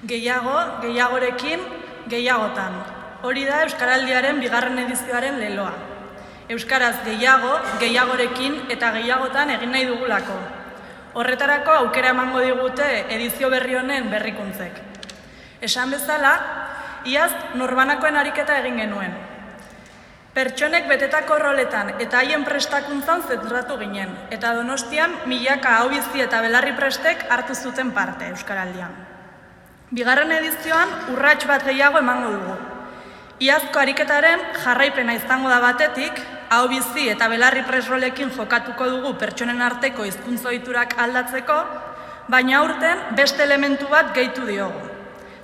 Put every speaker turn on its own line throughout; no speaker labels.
Gehiago, gehiagorekin, gehiagotan. Hori da Euskaraldiaren bigarren edizioaren leloa. Euskaraz gehiago, gehiagorekin eta gehiagotan egin nahi dugulako. Horretarako aukera emango digute edizio berri honen berrikuntzek. Esan bezala, iaz norbanakoen ariketa egin genuen. Pertsonek betetako roletan eta haien prestakuntzan zentratu ginen, eta Donostian milaka ahobizi eta belarri prestek hartu zuten parte Euskaraldian. Bigarren edizioan urrats bat gehiago emango dugu. Iazko ariketaren jarraipena izango da batetik, ahobizi eta belarri presrolekin jokatuko dugu pertsonen arteko hizkuntza ohiturak aldatzeko, baina aurten beste elementu bat gehitu diogu.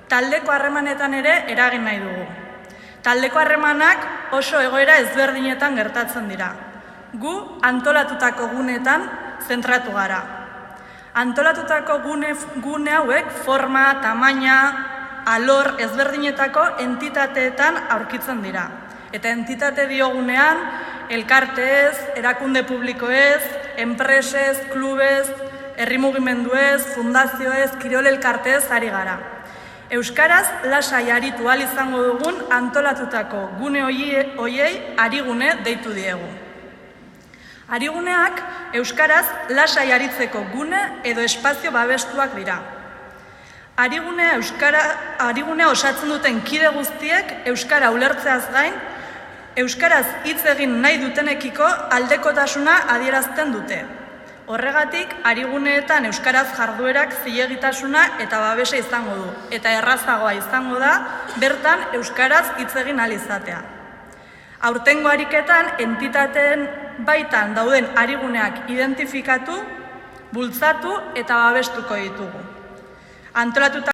Taldeko harremanetan ere eragin nahi dugu. Taldeko harremanak oso egoera ezberdinetan gertatzen dira. Gu antolatutako guneetan zentratu gara. Antolatutako gune hauek forma, tamaina, alor ezberdinetako entitateetan aurkitzen dira. Eta entitate diogunean, elkarteez, erakunde publikoez, enpresez, klubez, herri mugimenduez, fundazioez, kirol elkarteez ari gara. Euskaraz lasai aritu ahal izango dugun antolatutako gune hoiei arigune deitu diegu. Ariguneak euskaraz lasai aritzeko gune edo espazio babestuak dira. Arigunea osatzen duten kide guztiek euskara ulertzeaz gain, euskaraz hitz egin nahi dutenekiko aldekotasuna adierazten dute. Horregatik, ariguneetan euskaraz jarduerak zilegitasuna eta babesa izango du, eta errazagoa izango da bertan euskaraz hitz egin ahal izatea. Aurtengo ariketan entitateen baitan dauden ariguneak identifikatu, bultzatu eta babestuko ditugu.